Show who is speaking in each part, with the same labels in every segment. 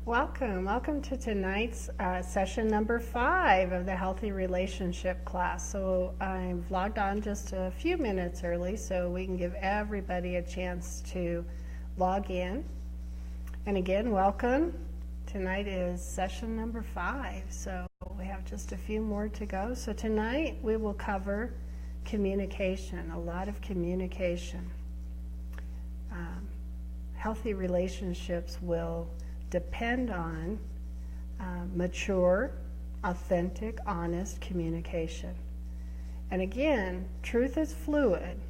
Speaker 1: Welcome to tonight's session number 5 of the Healthy Relationship class. So I've logged on just a few minutes early so we can give everybody a chance to log in. And again, welcome. Tonight is session number 5, so we have just a few more to go. So tonight we will cover communication, a lot of communication. Healthy relationships will depend on mature, authentic, honest communication. And again, truth is fluid,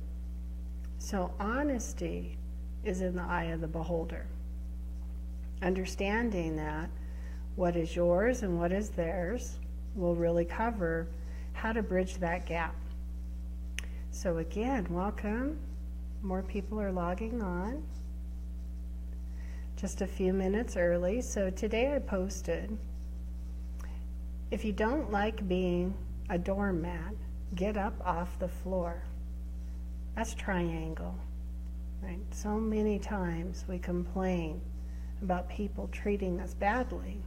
Speaker 1: so honesty is in the eye of the beholder. Understanding that what is yours and what is theirs will really cover how to bridge that gap. So again, welcome. More people are logging on. Just a few minutes early. So today I posted, if you don't like being a doormat, get up off the floor. That's triangle, right? So many times we complain about people treating us badly,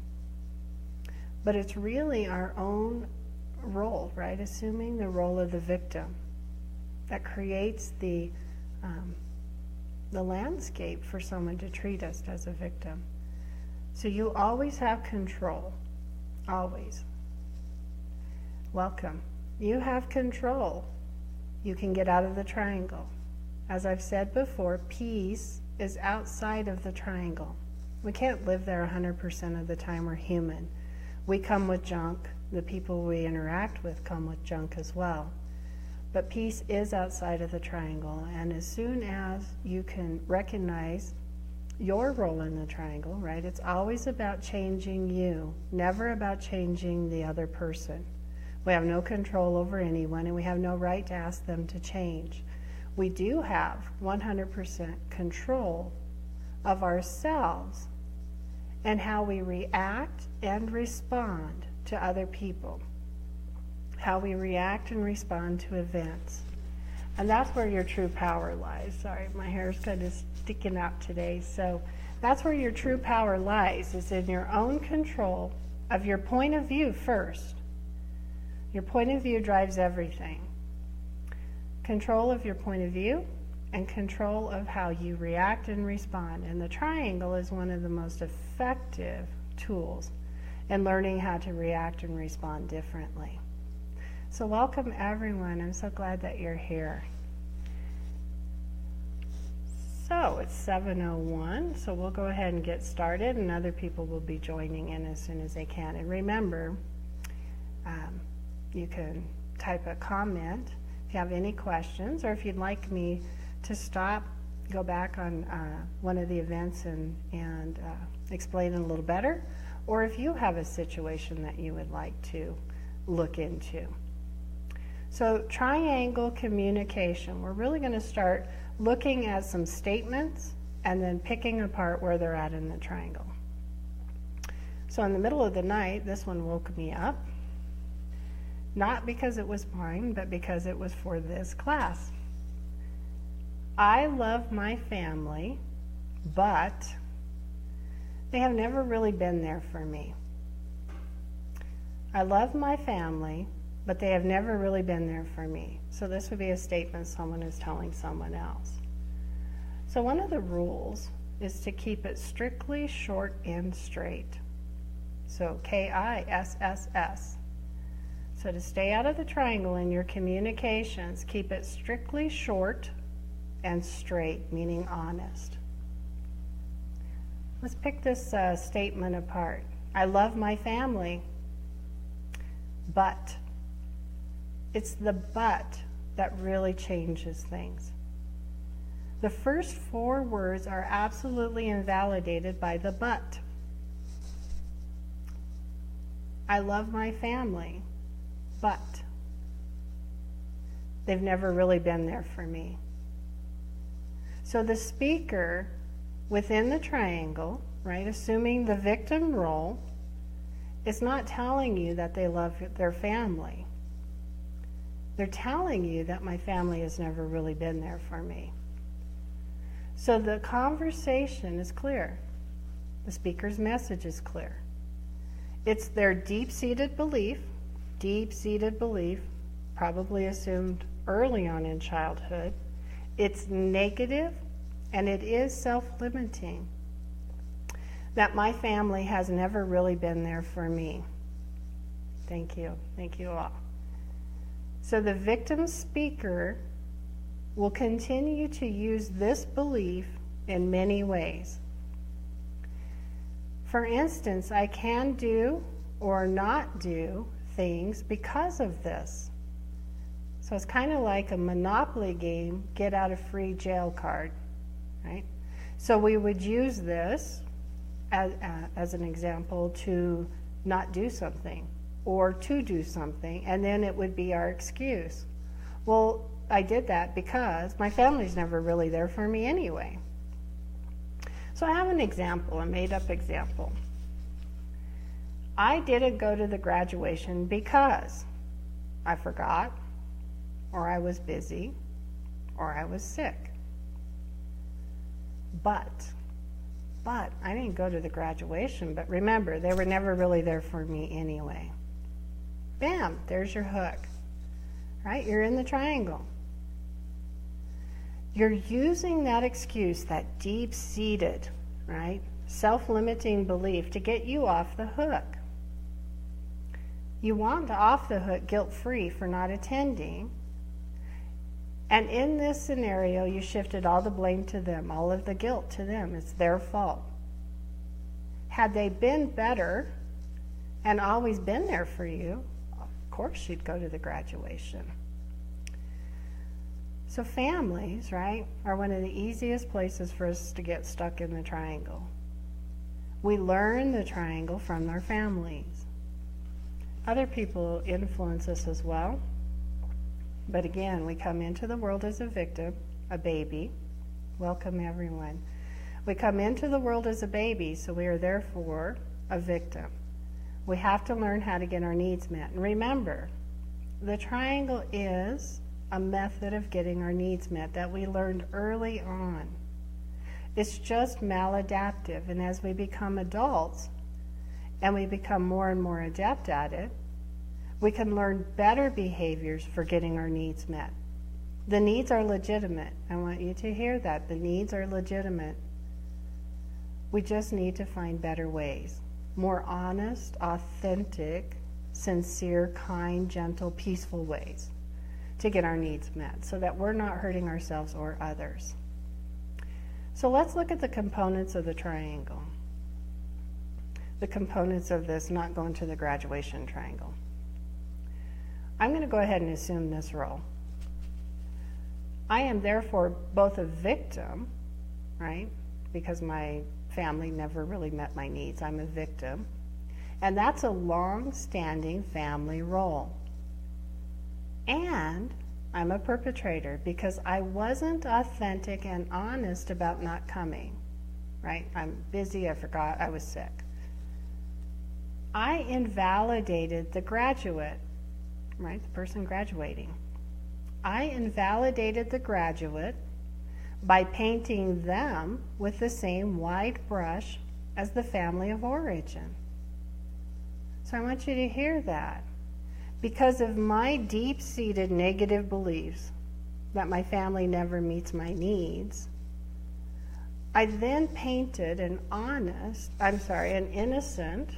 Speaker 1: but it's really our own role, right? Assuming the role of the victim that creates the landscape for someone to treat us as a victim. So you always have control, always. Welcome. You have control. You can get out of the triangle. As I've said before, peace is outside of the triangle. We can't live there 100% of the time. We're human. We come with junk. The people we interact with come with junk as well. But peace is outside of the triangle, and as soon as you can recognize your role in the triangle, right? It's always about changing you, never about changing the other person. We have no control over anyone, and we have no right to ask them to change. We do have 100% control of ourselves and how we react and respond to other people. How we react and respond to events. And that's where your true power lies. Sorry, my hair's kind of sticking out today. So that's where your true power lies, is in your own control of your point of view first. Your point of view drives everything. Control of your point of view and control of how you react and respond. And the triangle is one of the most effective tools in learning how to react and respond differently. So welcome everyone. I'm so glad that you're here. So it's 7:01, so we'll go ahead and get started, and other people will be joining in as soon as they can. And remember, you can type a comment if you have any questions, or if you'd like me to stop, go back on one of the events and explain it a little better, or if you have a situation that you would like to look into. So triangle communication, we're really going to start looking at some statements and then picking apart where they're at in the triangle. So in the middle of the night, this one woke me up, not because it was mine, but because it was for this class. I love my family, but they have never really been there for me. I love my family, but they have never really been there for me. So this would be a statement someone is telling someone else. So one of the rules is to keep it strictly short and straight. So KISSS. So to stay out of the triangle in your communications, keep it strictly short and straight, meaning honest. Let's pick this statement apart. I love my family, but. It's the but that really changes things. The first 4 words are absolutely invalidated by the but. I love my family, but they've never really been there for me. So the speaker within the triangle, right, assuming the victim role, is not telling you that they love their family. They're telling you that my family has never really been there for me. So the conversation is clear. The speaker's message is clear. It's their deep-seated belief, probably assumed early on in childhood. It's negative, and it is self-limiting. That my family has never really been there for me. Thank you all. So the victim speaker will continue to use this belief in many ways. For instance, I can do or not do things because of this. So it's kind of like a Monopoly game, get out of free jail card, right? So we would use this as an example to not do something or to do something, and then it would be our excuse. Well, I did that because my family's never really there for me anyway. So I have an example, a made-up example. I didn't go to the graduation because I forgot, or I was busy, or I was sick. But I didn't go to the graduation. But remember, they were never really there for me anyway. Bam, there's your hook, right? You're in the triangle. You're using that excuse, that deep-seated, right, self-limiting belief to get you off the hook. You want to off the hook guilt-free for not attending. And in this scenario, you shifted all the blame to them, all of the guilt to them. It's their fault. Had they been better and always been there for you, of course you'd go to the graduation. So families, right, are one of the easiest places for us to get stuck in the triangle. We learn the triangle from our families. Other people influence us as well. But again, we come into the world as a victim, a baby. Welcome, everyone. We come into the world as a baby, so we are therefore a victim. We have to learn how to get our needs met. And remember, the triangle is a method of getting our needs met that we learned early on. It's just maladaptive, and as we become adults and we become more and more adept at it, we can learn better behaviors for getting our needs met. The needs are legitimate. I want you to hear that. The needs are legitimate. We just need to find better ways. More honest, authentic, sincere, kind, gentle, peaceful ways to get our needs met so that we're not hurting ourselves or others. So let's look at the components of the triangle. The components of this not going to the graduation triangle. I'm going to go ahead and assume this role. I am therefore both a victim, right? Because my family never really met my needs. I'm a victim. And that's a long-standing family role. And I'm a perpetrator because I wasn't authentic and honest about not coming, right? I'm busy, I forgot, I was sick. I invalidated the graduate, right? The person graduating. I invalidated the graduate by painting them with the same wide brush as the family of origin. So I want you to hear that. Because of my deep-seated negative beliefs that my family never meets my needs, I then painted an innocent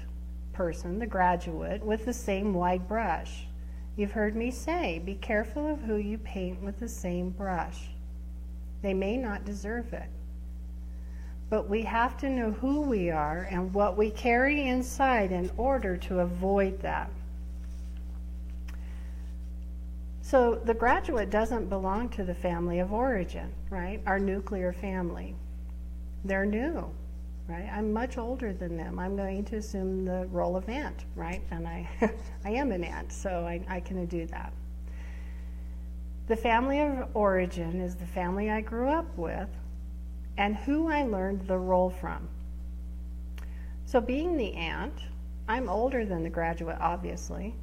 Speaker 1: person, the graduate, with the same wide brush. You've heard me say, be careful of who you paint with the same brush. They may not deserve it. But we have to know who we are and what we carry inside in order to avoid that. So the graduate doesn't belong to the family of origin, right? Our nuclear family. They're new, right? I'm much older than them. I'm going to assume the role of aunt, right? And I am an aunt, so I can do that. The family of origin is the family I grew up with and who I learned the role from. So being the aunt, I'm older than the graduate, obviously,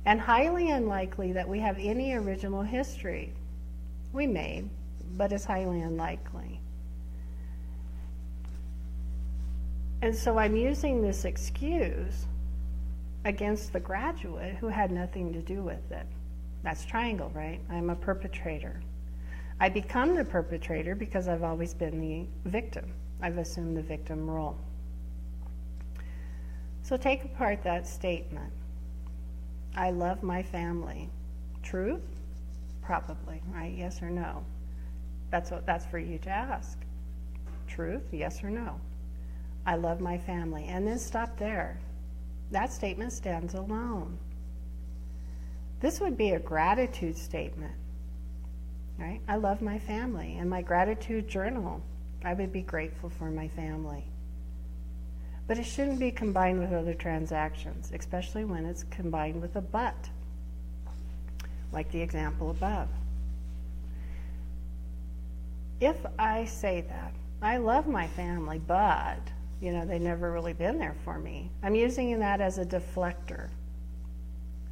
Speaker 1: and highly unlikely that we have any original history. We may, but it's highly unlikely. And so I'm using this excuse against the graduate who had nothing to do with it. That's triangle, right? I'm a perpetrator. I become the perpetrator because I've always been the victim. I've assumed the victim role. So take apart that statement. I love my family. Truth? Probably, right? Yes or no? That's for you to ask. Truth? Yes or no? I love my family. And then stop there. That statement stands alone. This would be a gratitude statement, right? I love my family. In my gratitude journal, I would be grateful for my family. But it shouldn't be combined with other transactions, especially when it's combined with a but, like the example above. If I say that, I love my family, but, they've never really been there for me, I'm using that as a deflector,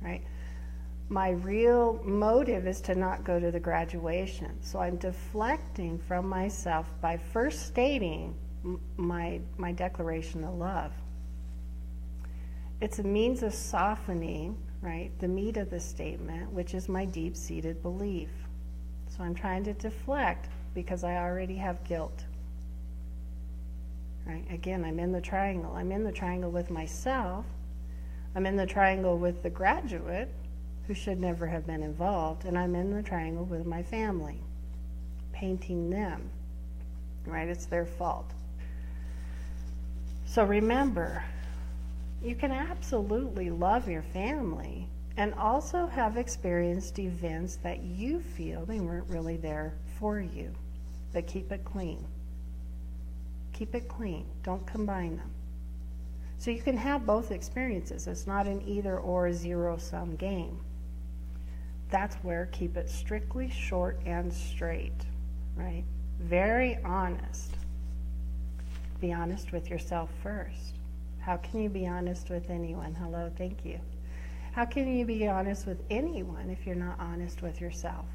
Speaker 1: right? My real motive is to not go to the graduation. So I'm deflecting from myself by first stating my declaration of love. It's a means of softening, right, the meat of the statement, which is my deep-seated belief. So I'm trying to deflect because I already have guilt. Right? Again, I'm in the triangle. I'm in the triangle with myself. I'm in the triangle with the graduate, who should never have been involved, and I'm in the triangle with my family, painting them, right? It's their fault. So remember, you can absolutely love your family and also have experienced events that you feel they weren't really there for you, but keep it clean. Keep it clean. Don't combine them. So you can have both experiences. It's not an either or zero-sum game. That's where keep it strictly short and straight, right? Very honest. Be honest with yourself first. How can you be honest with anyone? Hello, thank you. How can you be honest with anyone if you're not honest with yourself?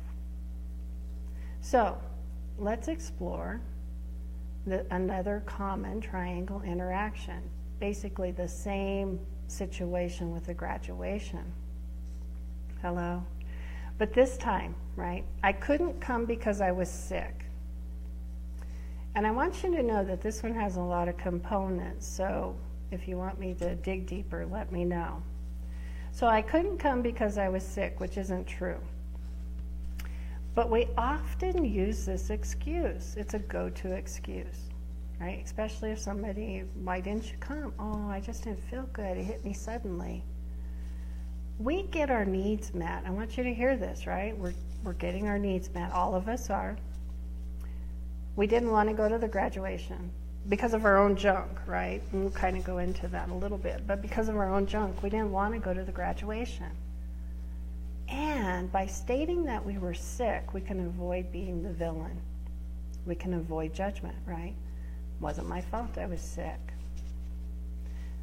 Speaker 1: So, let's explore another common triangle interaction. Basically the same situation with the graduation. Hello? But this time, right, I couldn't come because I was sick. And I want you to know that this one has a lot of components, so if you want me to dig deeper, let me know. So I couldn't come because I was sick, which isn't true. But we often use this excuse. It's a go-to excuse, right? Especially if somebody, why didn't you come? Oh, I just didn't feel good. It hit me suddenly. We get our needs met. I want you to hear this, right? We're getting our needs met. All of us are. We didn't want to go to the graduation because of our own junk, right? And we'll kind of go into that a little bit. But because of our own junk, we didn't want to go to the graduation. And by stating that we were sick, we can avoid being the villain. We can avoid judgment, right? Wasn't my fault I was sick.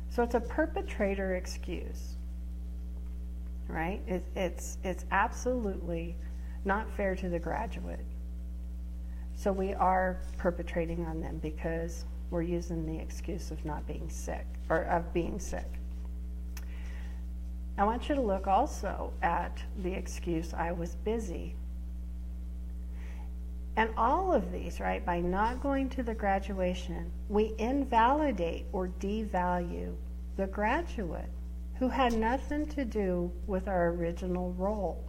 Speaker 1: So it's a perpetrator excuse, right? It's absolutely not fair to the graduate. So we are perpetrating on them because we're using the excuse of not being sick, or of being sick. I want you to look also at the excuse, I was busy. And all of these, right, by not going to the graduation, we invalidate or devalue the graduate who had nothing to do with our original role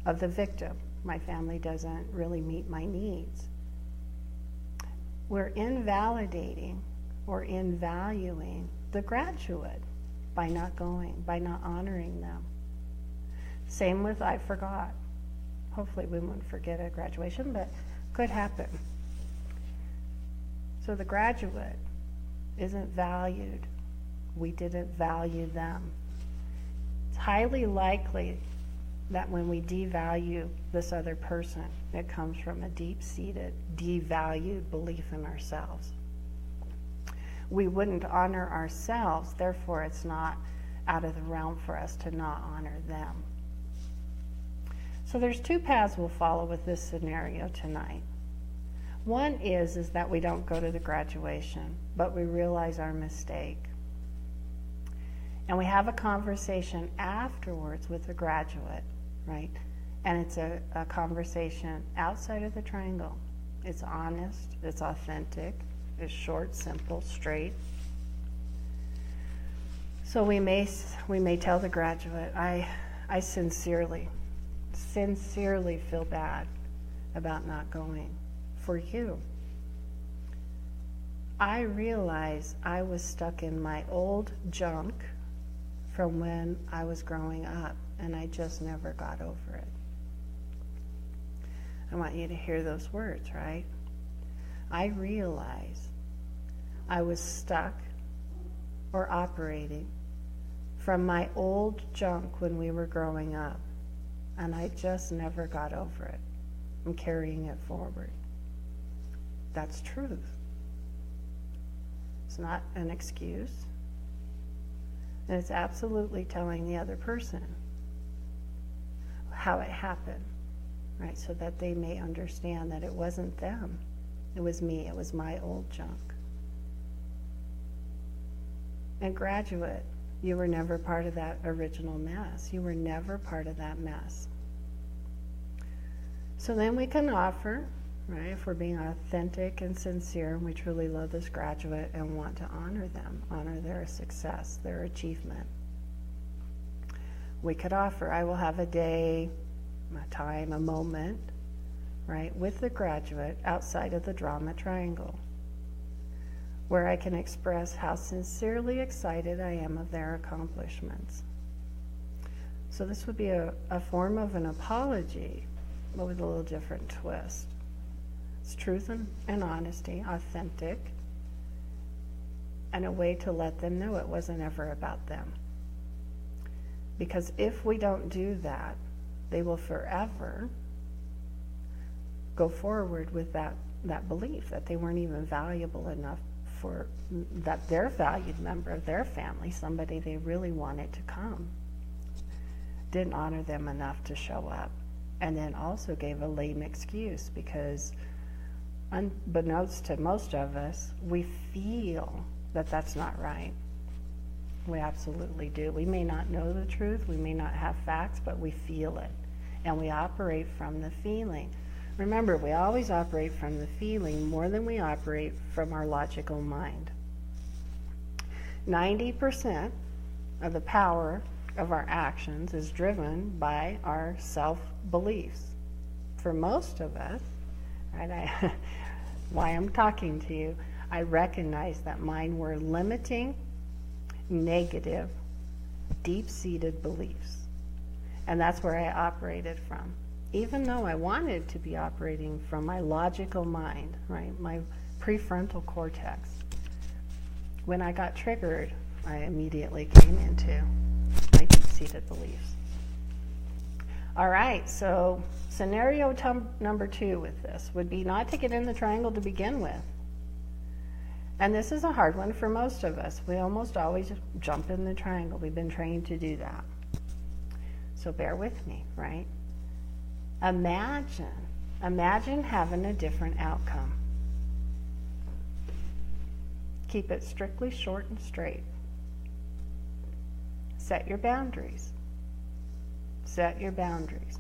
Speaker 1: of the victim. My family doesn't really meet my needs. We're invalidating or invaluing the graduate by not going, by not honoring them. Same with I forgot. Hopefully we won't forget at graduation, but could happen. So the graduate isn't valued. We didn't value them. It's highly likely that when we devalue this other person, it comes from a deep-seated, devalued belief in ourselves. We wouldn't honor ourselves, therefore it's not out of the realm for us to not honor them. So there's two paths we'll follow with this scenario tonight. One is that we don't go to the graduation, but we realize our mistake. And we have a conversation afterwards with the graduate, right? And it's a conversation outside of the triangle. It's honest, it's authentic, it's short, simple, straight. So we may tell the graduate, I sincerely feel bad about not going for you. I realize I was stuck in my old junk from when I was growing up, and I just never got over it. I want you to hear those words, right? I realize I was stuck or operating from my old junk when we were growing up, and I just never got over it. I'm carrying it forward. That's truth. It's not an excuse. And it's absolutely telling the other person how it happened, right? So that they may understand that it wasn't them. It was me. It was my old junk. And graduate, you were never part of that original mess. You were never part of that mess. So then we can offer, right, if we're being authentic and sincere, and we truly love this graduate and want to honor them, honor their success, their achievement. We could offer, I will have a day, a time, a moment, right, with the graduate outside of the drama triangle, where I can express how sincerely excited I am of their accomplishments. So this would be a form of an apology, but with a little different twist. It's truth and honesty, authentic, and a way to let them know it wasn't ever about them. Because if we don't do that, they will forever go forward with that belief that they weren't even valuable enough for that their valued member of their family, somebody they really wanted to come, didn't honor them enough to show up. And then also gave a lame excuse because, unbeknownst to most of us, we feel that that's not right. We absolutely do. We may not know the truth, we may not have facts, but we feel it. And we operate from the feeling. Remember, we always operate from the feeling more than we operate from our logical mind. 90% of the power of our actions is driven by our self-beliefs. For most of us, right, why I'm talking to you, I recognize that mine were limiting, negative, deep-seated beliefs. And that's where I operated from. Even though I wanted to be operating from my logical mind, right, my prefrontal cortex. When I got triggered, I immediately came into my deep-seated beliefs. All right, so scenario number 2 with this would be not to get in the triangle to begin with. And this is a hard one for most of us. We almost always jump in the triangle. We've been trained to do that. So bear with me, right? Imagine having a different outcome. Keep it strictly short and straight. Set your boundaries. Set your boundaries.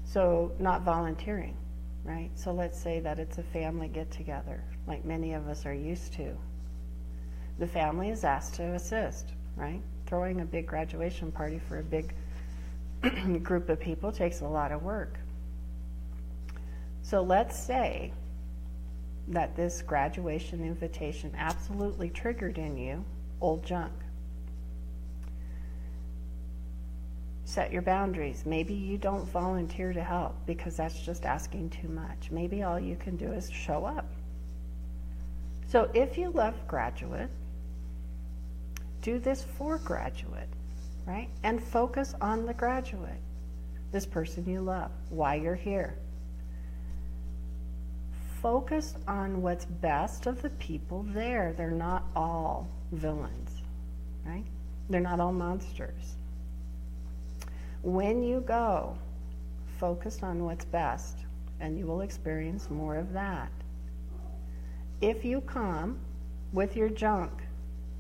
Speaker 1: So not volunteering, right? So let's say that it's a family get-together, like many of us are used to. The family is asked to assist, right? Throwing a big graduation party for a big group of people takes a lot of work. So let's say that this graduation invitation absolutely triggered in you old junk. Set your boundaries. Maybe you don't volunteer to help because that's just asking too much. Maybe all you can do is show up. So if you love graduate, do this for graduate, right? And focus on the graduate, this person you love, why you're here. Focus on what's best of the people there. They're not all villains, right? They're not all monsters. When you go, focus on what's best and you will experience more of that. If you come with your junk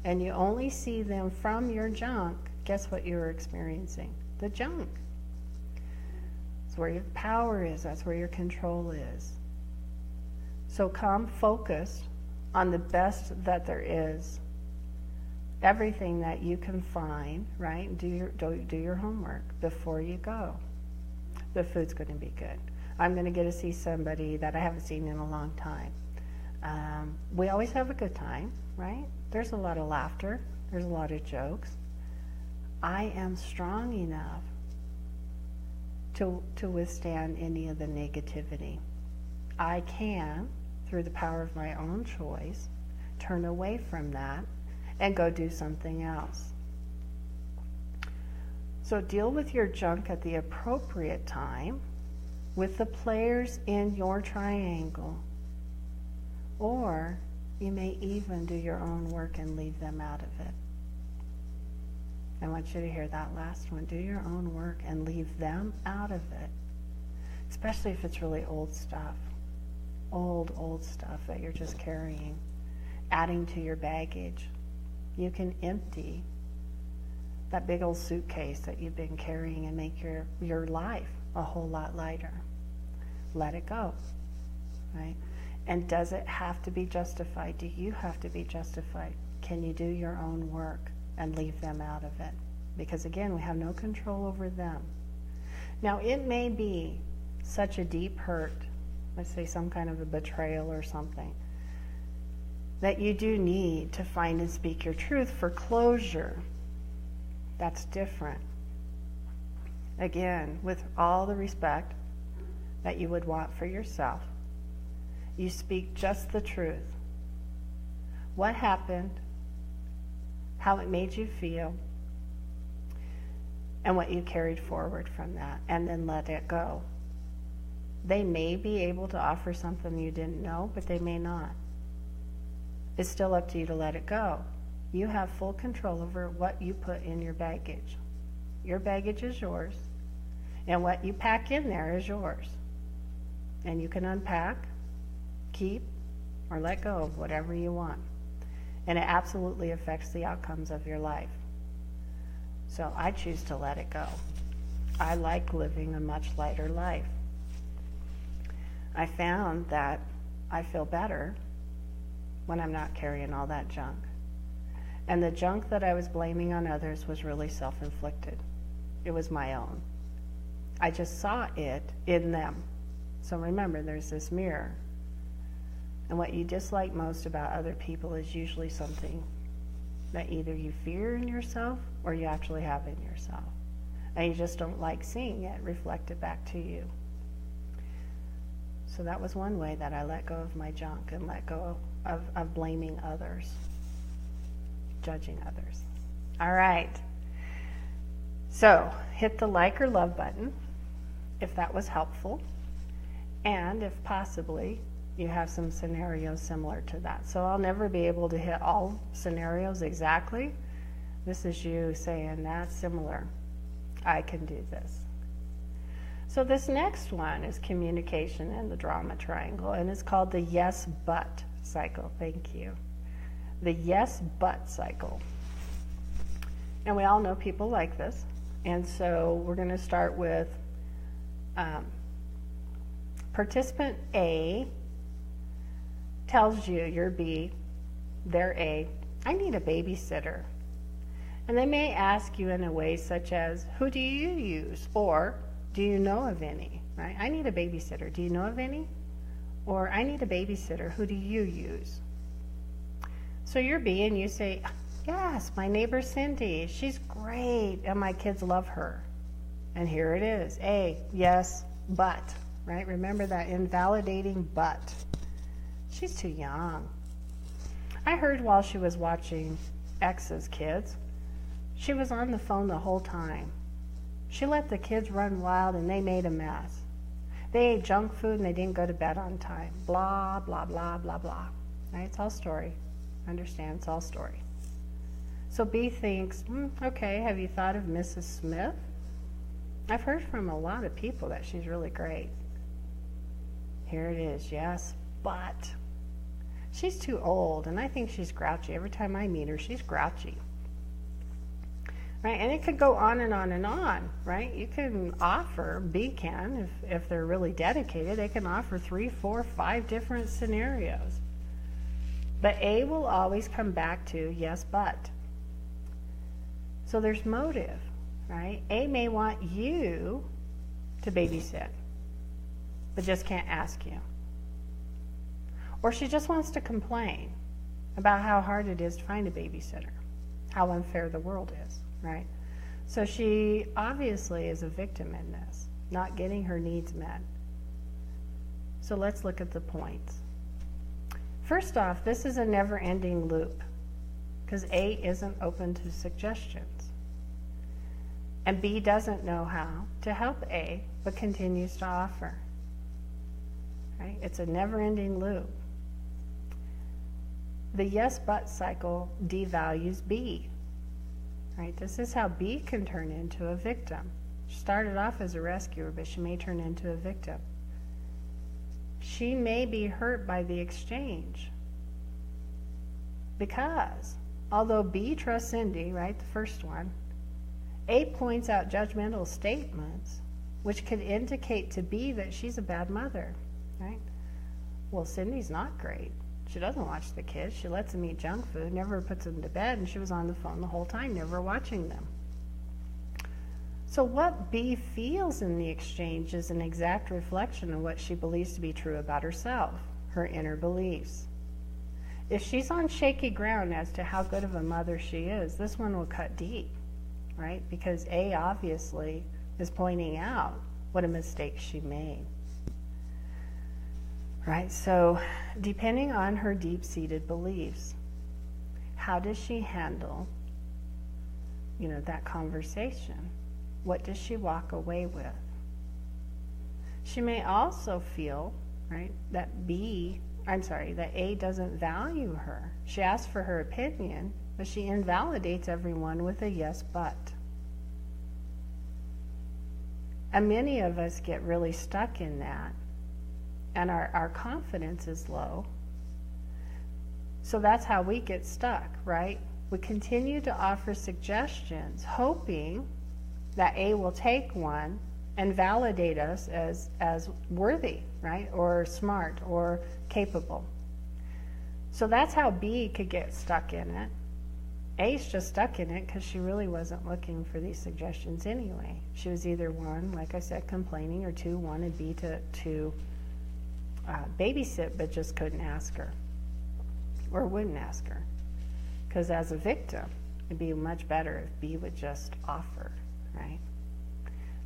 Speaker 1: and you only see them from your junk, guess what you're experiencing? The junk. That's where your power is. That's where your control is. So come focused on the best that there is. Everything that you can find, right? Do your homework before you go. The food's going to be good. I'm going to get to see somebody that I haven't seen in a long time. We always have a good time, right? There's a lot of laughter. There's a lot of jokes. I am strong enough to withstand any of the negativity. I can, through the power of my own choice, turn away from that and go do something else. So deal with your junk at the appropriate time with the players in your triangle. Or you may even do your own work and leave them out of it. I want you to hear that last one. Do your own work and leave them out of it. Especially if it's really old stuff. Old stuff that you're just carrying. Adding to your baggage. You can empty that big old suitcase that you've been carrying and make your life a whole lot lighter. Let it go, right? And does it have to be justified? Do you have to be justified? Can you do your own work and leave them out of it? Because again, we have no control over them. Now, it may be such a deep hurt, let's say some kind of a betrayal or something, that you do need to find and speak your truth for closure. That's different. Again, with all the respect that you would want for yourself, you speak just the truth. What happened, how it made you feel, and what you carried forward from that, and then let it go. They may be able to offer something you didn't know, but they may not. It's still up to you to let it go. You have full control over what you put in your baggage. Your baggage is yours, and what you pack in there is yours. And you can unpack, keep, or let go of whatever you want. And it absolutely affects the outcomes of your life. So I choose to let it go. I like living a much lighter life. I found that I feel better when I'm not carrying all that junk. And the junk that I was blaming on others was really self-inflicted. It was my own. I just saw it in them. So remember, there's this mirror. And what you dislike most about other people is usually something that either you fear in yourself or you actually have in yourself. And you just don't like seeing it reflected back to you. So that was one way that I let go of my junk and let go of blaming others, judging others. All right. So hit the like or love button if that was helpful. And if possibly you have some scenarios similar to that. So I'll never be able to hit all scenarios exactly. This is you saying that's similar. I can do this. So this next one is communication in the drama triangle, and it's called the yes but cycle. Thank you. The yes but cycle. And we all know people like this. And so we're going to start with participant A tells you, you're B, they're A, I need a babysitter. And they may ask you in a way such as, who do you use? Or, do you know of any? Right? I need a babysitter. Do you know of any? Or, I need a babysitter. Who do you use? So you're B and you say, yes, my neighbor Cindy. She's great and my kids love her. And here it is. A, yes, but. Right? Remember that invalidating but. She's too young. I heard while she was watching X's kids, she was on the phone the whole time. She let the kids run wild and they made a mess. They ate junk food and they didn't go to bed on time. Blah, blah, blah, blah, blah. Right? It's all story. Understand? It's all story. So B thinks, okay, have you thought of Mrs. Smith? I've heard from a lot of people that she's really great. Here it is, yes, but she's too old, and I think she's grouchy. Every time I meet her, she's grouchy. Right? And it could go on and on and on, right? You can offer, B can, if they're really dedicated, they can offer 3, 4, 5 different scenarios. But A will always come back to yes, but. So there's motive, right? A may want you to babysit, but just can't ask you. Or she just wants to complain about how hard it is to find a babysitter, how unfair the world is, right? So she obviously is a victim in this, not getting her needs met. So let's look at the points. First off, this is a never-ending loop because A isn't open to suggestions. And B doesn't know how to help A, but continues to offer. Right? It's a never-ending loop. The yes but cycle devalues B. Right? This is how B can turn into a victim. She started off as a rescuer, but she may turn into a victim. She may be hurt by the exchange because although B trusts Cindy, right, the first one, A points out judgmental statements which could indicate to B that she's a bad mother, right? Well, Cindy's not great. She doesn't watch the kids. She lets them eat junk food, never puts them to bed, and she was on the phone the whole time, never watching them. So what B feels in the exchange is an exact reflection of what she believes to be true about herself, her inner beliefs. If she's on shaky ground as to how good of a mother she is, this one will cut deep, right? Because A obviously is pointing out what a mistake she made. Right? So depending on her deep-seated beliefs, how does she handle, that conversation? What does she walk away with? She may also feel, right, that A doesn't value her. She asks for her opinion, but she invalidates everyone with a yes, but. And many of us get really stuck in that, and our confidence is low. So that's how we get stuck, right? We continue to offer suggestions, hoping that A will take one and validate us as worthy, right? Or smart or capable. So that's how B could get stuck in it. A's just stuck in it because she really wasn't looking for these suggestions anyway. She was either one, like I said, complaining, or two, wanted B to babysit, but just couldn't ask her or wouldn't ask her. Because as a victim, it'd be much better if B would just offer, right?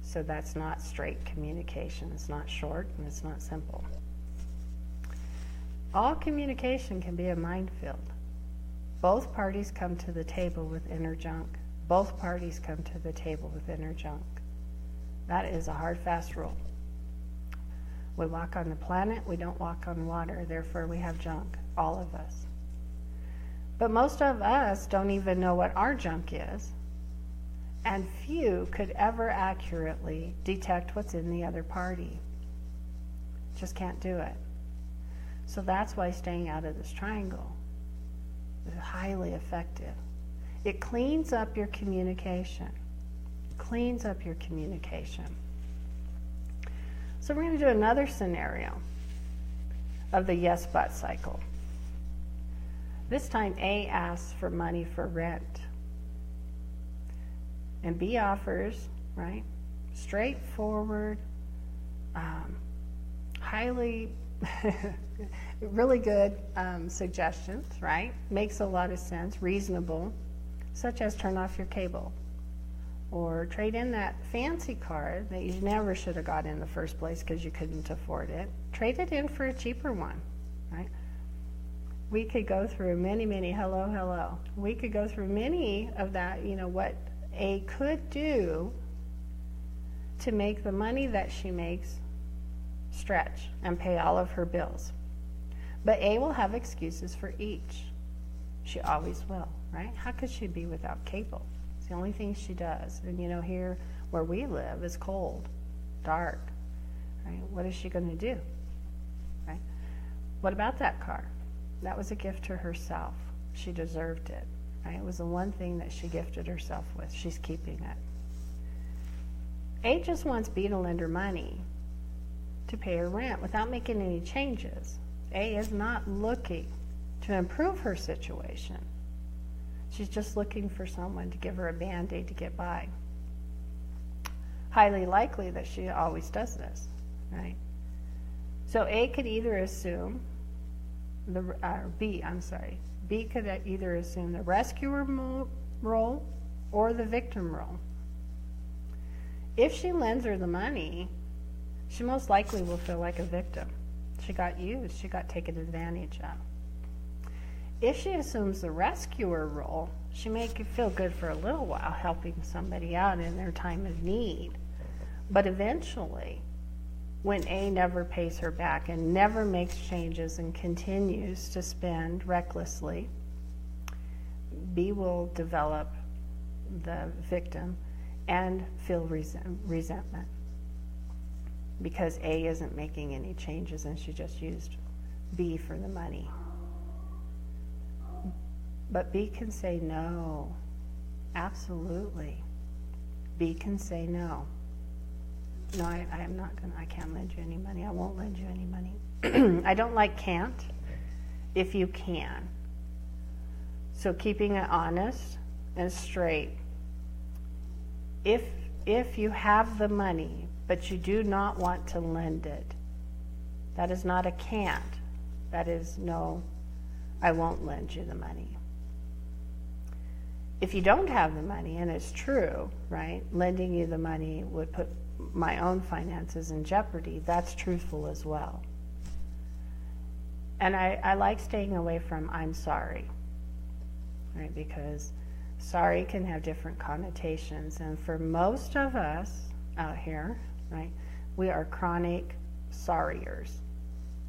Speaker 1: So that's not straight communication. It's not short and it's not simple. All communication can be a minefield. Both parties come to the table with inner junk. Both parties come to the table with inner junk. That is a hard, fast rule. We walk on the planet, we don't walk on water, therefore we have junk, all of us. But most of us don't even know what our junk is, and few could ever accurately detect what's in the other party. Just can't do it. So that's why staying out of this triangle is highly effective. It cleans up your communication. Cleans up your communication. So we're going to do another scenario of the yes but cycle. This time A asks for money for rent. And B offers, right, straightforward, highly, really good suggestions, right? Makes a lot of sense, reasonable, such as turn off your cable. Or trade in that fancy car that you never should have got in the first place because you couldn't afford it. Trade it in for a cheaper one, right? We could go through many, hello. We could go through many of that, what A could do to make the money that she makes stretch and pay all of her bills. But A will have excuses for each. She always will, right? How could she be without cable? It's the only thing she does. And here where we live is cold, dark, right? What is she going to do? What about that car? That was a gift to herself. She deserved it. Right? It was the one thing that she gifted herself with. She's keeping it. A just wants B to lend her money to pay her rent without making any changes. A is not looking to improve her situation. She's just looking for someone to give her a Band-Aid to get by. Highly likely that she always does this, right? So A could either assume B could either assume the rescuer role or the victim role. If she lends her the money, she most likely will feel like a victim. She got used, she got taken advantage of. If she assumes the rescuer role, she may feel good for a little while helping somebody out in their time of need. But eventually, when A never pays her back and never makes changes and continues to spend recklessly, B will develop the victim and feel resentment because A isn't making any changes and she just used B for the money. But B can say no. Absolutely. B can say no. No, I can't lend you any money. I won't lend you any money. I don't like can't if you can. So keeping it honest and straight. If you have the money, but you do not want to lend it, that is not a can't. That is no, I won't lend you the money. If you don't have the money, and it's true, right, lending you the money would put my own finances in jeopardy, that's truthful as well. And I like staying away from I'm sorry, right, because sorry can have different connotations, and for most of us out here, right, we are chronic sorriers,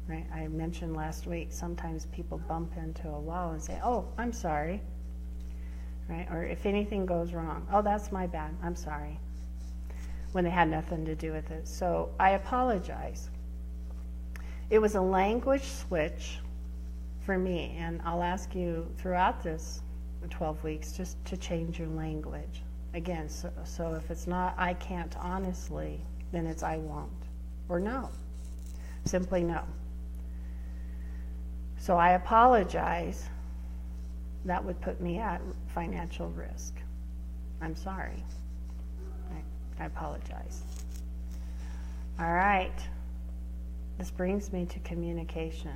Speaker 1: right? I mentioned last week, sometimes people bump into a wall and say, oh, I'm sorry, right? Or if anything goes wrong, oh, that's my bad, I'm sorry, when they had nothing to do with it. So I apologize. It was a language switch for me, and I'll ask you throughout this 12 weeks just to change your language. Again, so if it's not I can't honestly, then it's I won't, or no. Simply no. So I apologize. That would put me at financial risk. I'm sorry. I apologize. All right. This brings me to communication.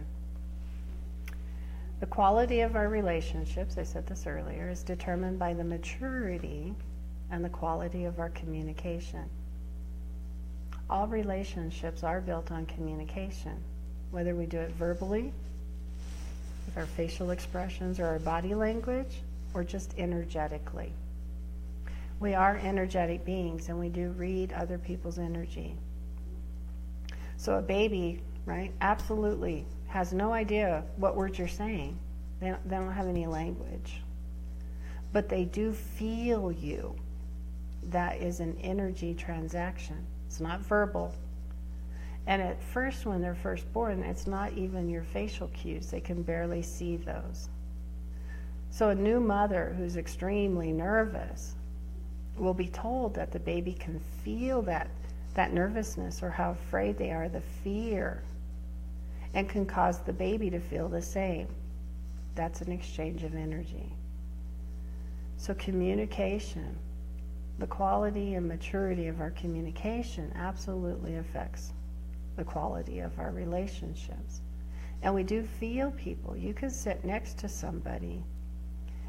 Speaker 1: The quality of our relationships, I said this earlier, is determined by the maturity and the quality of our communication. All relationships are built on communication, whether we do it verbally, with our facial expressions or our body language, or just energetically. We are energetic beings, and we do read other people's energy. So a baby, right, absolutely has no idea what words you're saying. They don't have any language. But they do feel you. That is an energy transaction. It's not verbal. And at first, when they're first born, it's not even your facial cues. They can barely see those. So a new mother who's extremely nervous will be told that the baby can feel that nervousness or how afraid they are, the fear, and can cause the baby to feel the same. That's an exchange of energy. So communication, the quality and maturity of our communication absolutely affects the quality of our relationships. And we do feel people. You can sit next to somebody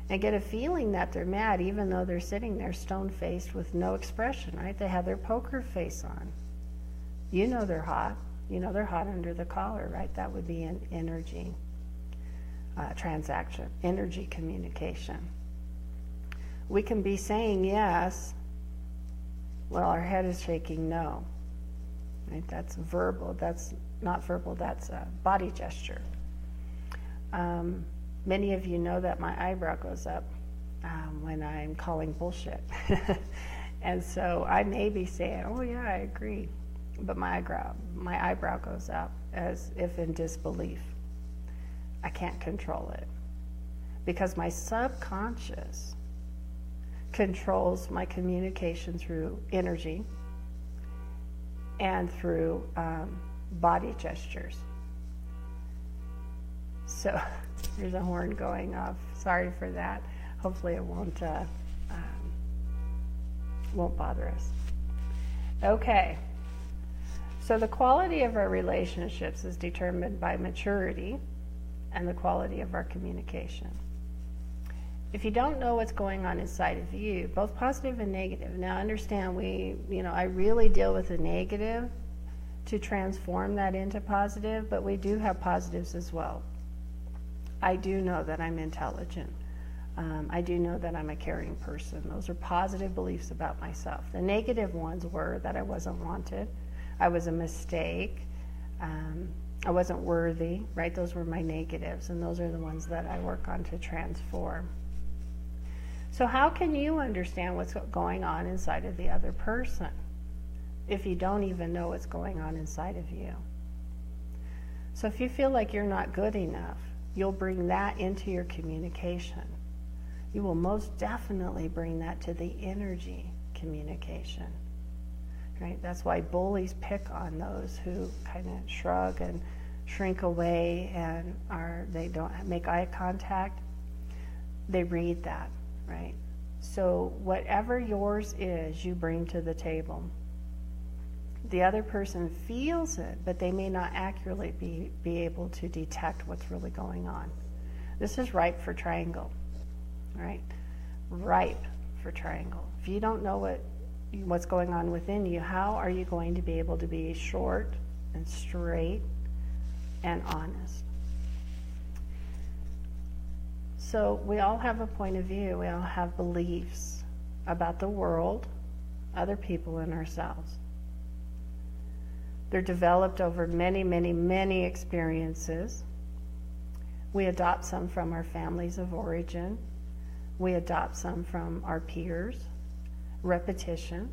Speaker 1: and get a feeling that they're mad even though they're sitting there stone-faced with no expression, right? They have their poker face on. You know they're hot. You know they're hot under the collar, right? That would be an energy transaction, energy communication. We can be saying yes while our head is shaking no. Right? That's verbal. That's not verbal. That's a body gesture. Many of you know that my eyebrow goes up when I'm calling bullshit. And so I may be saying, oh yeah, I agree. But my eyebrow goes up as if in disbelief. I can't control it because my subconscious controls my communication through energy and through body gestures. So there's a horn going off. Sorry for that. Hopefully it won't bother us. Okay. So the quality of our relationships is determined by maturity and the quality of our communication. If you don't know what's going on inside of you, both positive and negative. Now understand I really deal with the negative to transform that into positive, but we do have positives as well. I do know that I'm intelligent. I do know that I'm a caring person. Those are positive beliefs about myself. The negative ones were that I wasn't wanted, I was a mistake, I wasn't worthy, right? Those were my negatives, and those are the ones that I work on to transform. So how can you understand what's going on inside of the other person if you don't even know what's going on inside of you? So if you feel like you're not good enough, you'll bring that into your communication. You will most definitely bring that to the energy communication, right? That's why bullies pick on those who kind of shrug and shrink away and they don't make eye contact. They read that, right? So whatever yours is, you bring to the table. The other person feels it, but they may not accurately be able to detect what's really going on. This is ripe for triangle, right? Ripe for triangle. If you don't know what's going on within you, how are you going to be able to be short and straight and honest? So we all have a point of view. We all have beliefs about the world, other people, and ourselves. They're developed over many, many, many experiences. We adopt some from our families of origin. We adopt some from our peers. Repetition.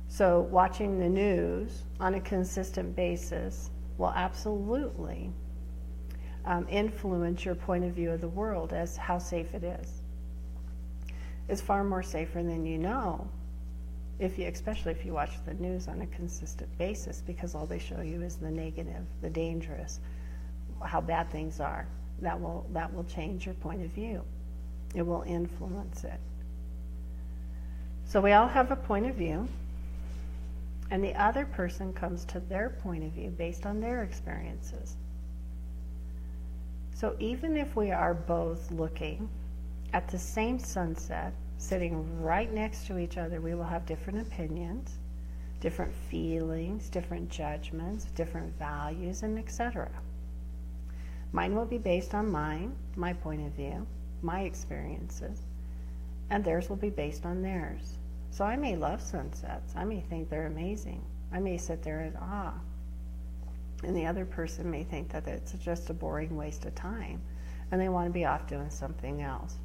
Speaker 1: So watching the news on a consistent basis will absolutely influence your point of view of the world as how safe it is. It's far more safer than you know, especially if you watch the news on a consistent basis, because all they show you is the negative, the dangerous, how bad things are. That will change your point of view. It will influence it. So we all have a point of view, and the other person comes to their point of view based on their experiences. So even if we are both looking at the same sunset, sitting right next to each other, we will have different opinions, different feelings, different judgments, different values, and etc. Mine will be based on my point of view, my experiences, and theirs will be based on theirs. So I may love sunsets. I may think they're amazing. I may sit there in awe. And the other person may think that it's just a boring waste of time, and they want to be off doing something else.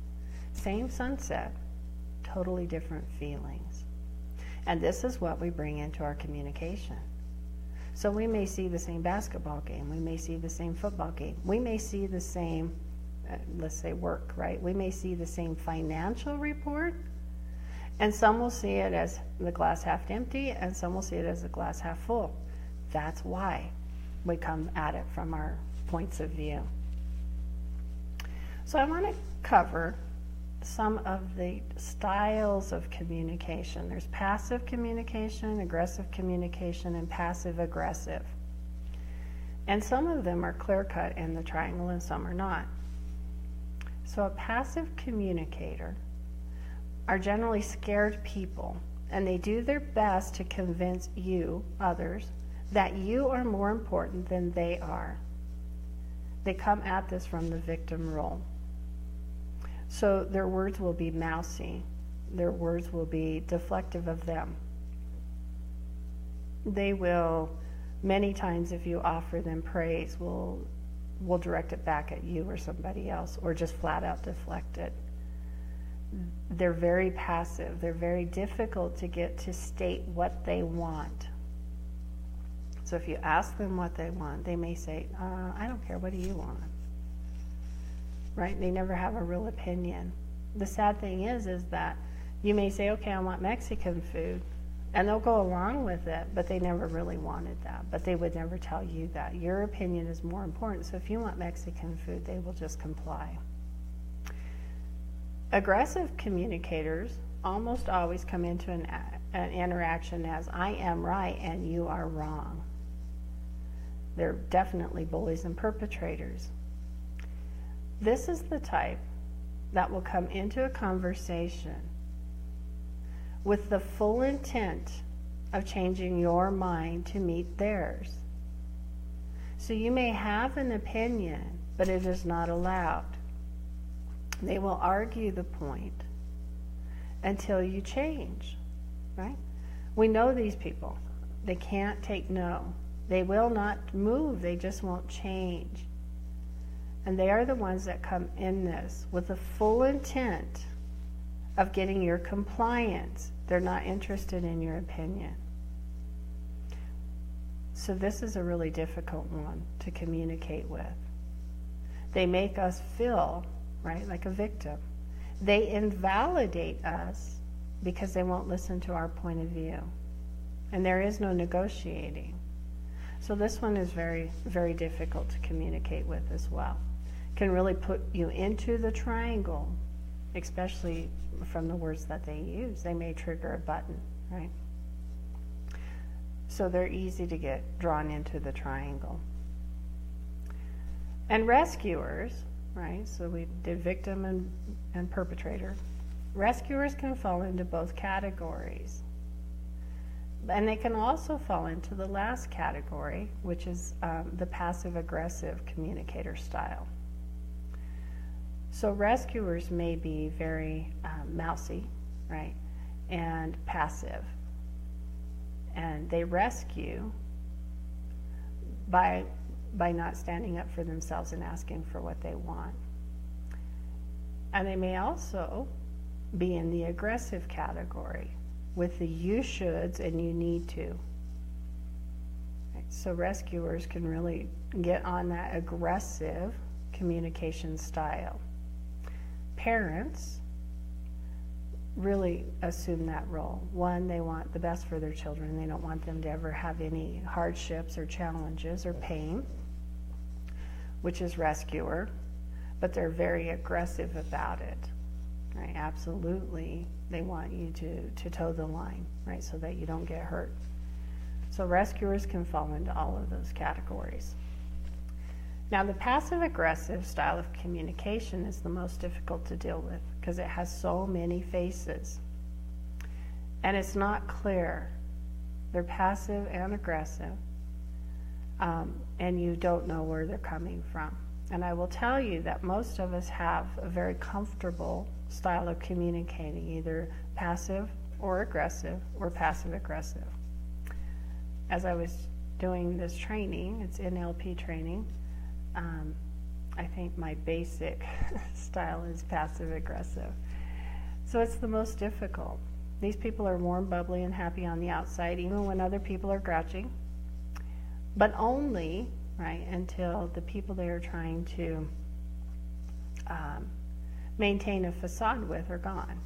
Speaker 1: Same sunset, totally different feelings. And this is what we bring into our communication. So we may see the same basketball game. We may see the same football game. We may see the same, let's say work, right? We may see the same financial report, and some will see it as the glass half empty, and some will see it as the glass half full. That's why we come at it from our points of view. So I want to cover some of the styles of communication. There's passive communication, aggressive communication, and passive aggressive. And some of them are clear-cut in the triangle and some are not. So a passive communicator are generally scared people, and they do their best to convince you, others, that you are more important than they are. They come at this from the victim role. So their words will be mousy. Their words will be deflective of them. They will, many times if you offer them praise, will direct it back at you or somebody else, or just flat out deflect it. They're very passive. They're very difficult to get to state what they want. So if you ask them what they want, they may say, I don't care, what do you want? right? They never have a real opinion. The sad thing is that you may say, okay, I want Mexican food, and they'll go along with it, but they never really wanted that. But they would never tell you that. Your opinion is more important. So if you want Mexican food, they will just comply. Aggressive communicators almost always come into an interaction as, I am right and you are wrong. They're definitely bullies and perpetrators. This is the type that will come into a conversation with the full intent of changing your mind to meet theirs. So you may have an opinion, but it is not allowed. They will argue the point until you change, right? We know these people. They can't take no. They will not move. They just won't change. And they are the ones that come in this with the full intent of getting your compliance. They're not interested in your opinion. So this is a really difficult one to communicate with. They make us feel, right, like a victim. They invalidate us because they won't listen to our point of view. And there is no negotiating. So this one is very, very difficult to communicate with as well. Can really put you into the triangle, especially from the words that they use. They may trigger a button, right? So they're easy to get drawn into the triangle. And rescuers, right? So we did victim and perpetrator. Rescuers can fall into both categories. And they can also fall into the last category, which is the passive-aggressive communicator style. So rescuers may be very mousy, right, and passive. And they rescue by not standing up for themselves and asking for what they want. And they may also be in the aggressive category with the you shoulds and you need to. Right? So rescuers can really get on that aggressive communication style. Parents really assume that role. One, they want the best for their children. They don't want them to ever have any hardships or challenges or pain, which is rescuer, but they're very aggressive about it. Right? Absolutely, they want you to toe the line, right, so that you don't get hurt. So rescuers can fall into all of those categories. Now, the passive-aggressive style of communication is the most difficult to deal with because it has so many faces. And it's not clear. They're passive and aggressive, and you don't know where they're coming from. And I will tell you that most of us have a very comfortable style of communicating, either passive or passive-aggressive. As I was doing this training, it's NLP training, I think my basic style is passive-aggressive. So it's the most difficult. These people are warm, bubbly, and happy on the outside, even when other people are grouchy, but only, right, until the people they are trying to maintain a facade with are gone,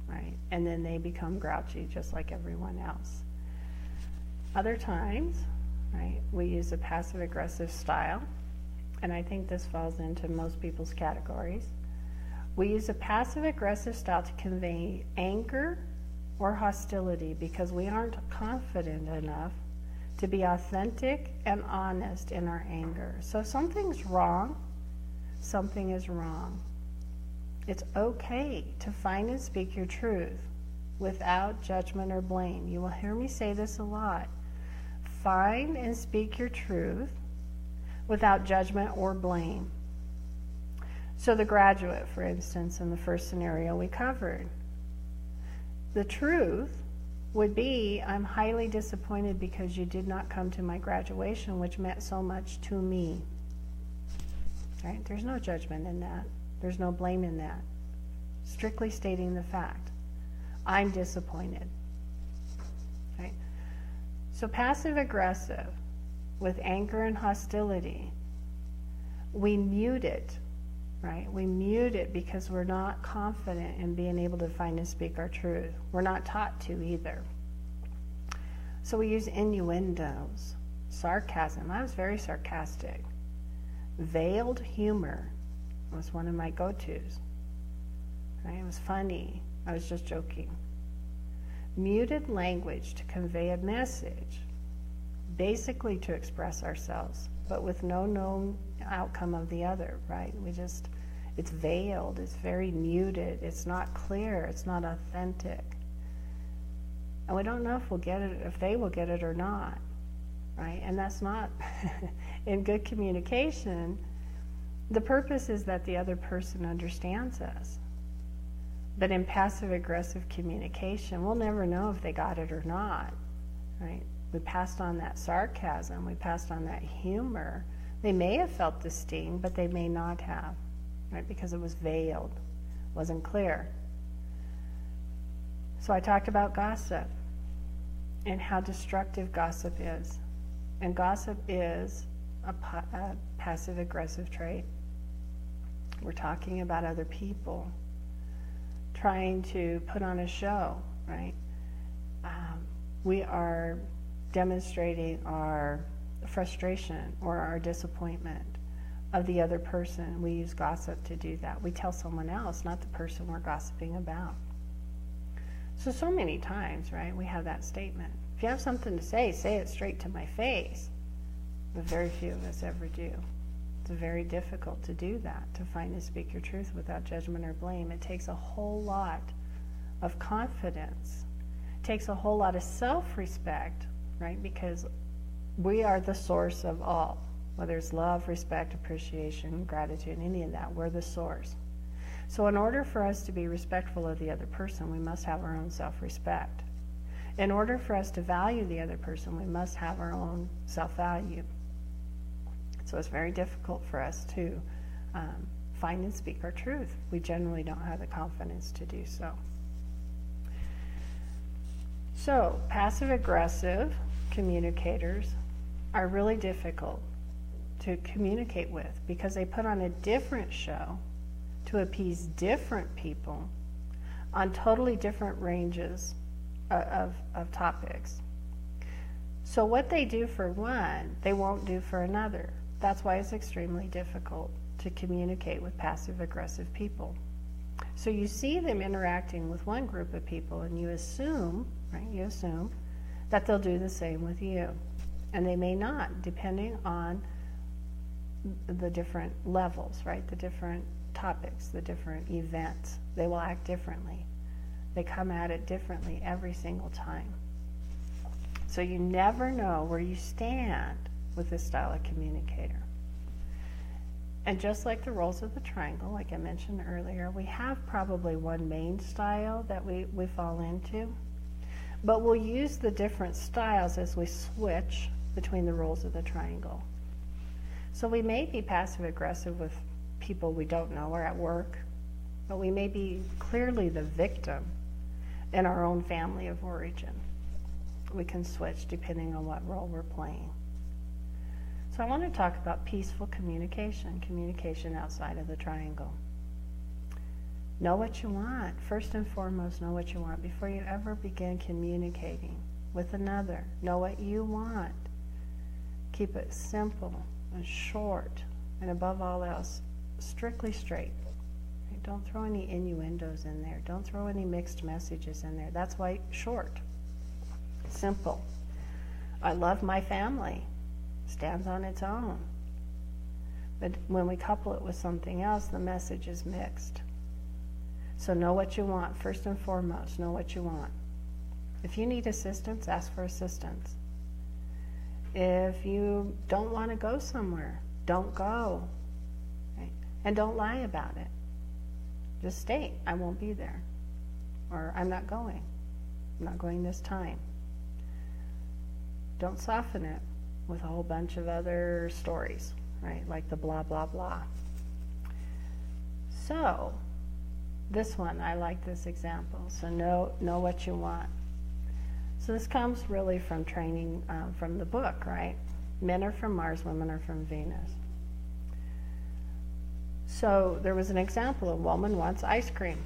Speaker 1: right? And then they become grouchy just like everyone else. Other times, right, we use a passive-aggressive style, and I think this falls into most people's categories. We use a passive-aggressive style to convey anger or hostility because we aren't confident enough to be authentic and honest in our anger. So if something's wrong, something is wrong. It's okay to find and speak your truth without judgment or blame. You will hear me say this a lot. Find and speak your truth without judgment or blame. So the graduate, for instance, in the first scenario we covered, the truth would be, I'm highly disappointed because you did not come to my graduation, which meant so much to me. Right? There's no judgment in that. There's no blame in that. Strictly stating the fact. I'm disappointed. Right? So right? We mute it because we're not confident in being able to find and speak our truth. We're not taught to either. So we use innuendos, sarcasm. I was very sarcastic. Veiled humor was one of my go-tos. Right? It was funny. I was just joking. Muted language to convey a message, basically to express ourselves, but with no known outcome of the other, right? It's veiled, it's very muted, it's not clear, it's not authentic. And we don't know if we'll get it, if they will get it or not, right? And that's not, in good communication, the purpose is that the other person understands us. But in passive-aggressive communication, we'll never know if they got it or not, right? We passed on that sarcasm, we passed on that humor. They may have felt the sting, but they may not have, right? Because it was veiled, wasn't clear. So I talked about gossip and how destructive gossip is. And gossip is a passive-aggressive trait. We're talking about other people, trying to put on a show, right? We are demonstrating our frustration or our disappointment of the other person. We use gossip to do that. We tell someone else, not the person we're gossiping about. So many times, right, we have that statement. If you have something to say it straight to my face. But very few of us ever do. It's very difficult to do that, to find and speak your truth without judgment or blame. It takes a whole lot of confidence. It takes a whole lot of self-respect, right? Because we are the source of all. Whether it's love, respect, appreciation, gratitude, any of that, we're the source. So in order for us to be respectful of the other person, we must have our own self-respect. In order for us to value the other person, we must have our own self-value. So it's very difficult for us to find and speak our truth. We generally don't have the confidence to do so. So passive-aggressive communicators are really difficult to communicate with because they put on a different show to appease different people on totally different ranges of topics. So what they do for one, they won't do for another. That's why it's extremely difficult to communicate with passive-aggressive people. So you see them interacting with one group of people and you assume, right, you assume that they'll do the same with you. And they may not, depending on the different levels, right, the different topics, the different events. They will act differently. They come at it differently every single time. So you never know where you stand with this style of communicator. And just like the roles of the triangle, like I mentioned earlier, we have probably one main style that we fall into, but we'll use the different styles as we switch between the roles of the triangle. So we may be passive-aggressive with people we don't know or at work, but we may be clearly the victim in our own family of origin. We can switch depending on what role we're playing. So I want to talk about peaceful communication, communication outside of the triangle. Know what you want. First and foremost, know what you want before you ever begin communicating with another. Know what you want. Keep it simple and short, and above all else, strictly straight. Don't throw any innuendos in there. Don't throw any mixed messages in there. That's why short, simple. I love my family. Stands on its own. But when we couple it with something else, the message is mixed. So know what you want. First and foremost, know what you want. If you need assistance, ask for assistance. If you don't want to go somewhere, don't go. Right? And don't lie about it. Just state, I won't be there. Or I'm not going. I'm not going this time. Don't soften it with a whole bunch of other stories, right? Like the blah, blah, blah. So, this one, I like this example. So know what you want. So this comes really from training from the book, right? Men are from Mars, women are from Venus. So there was an example. A woman wants ice cream.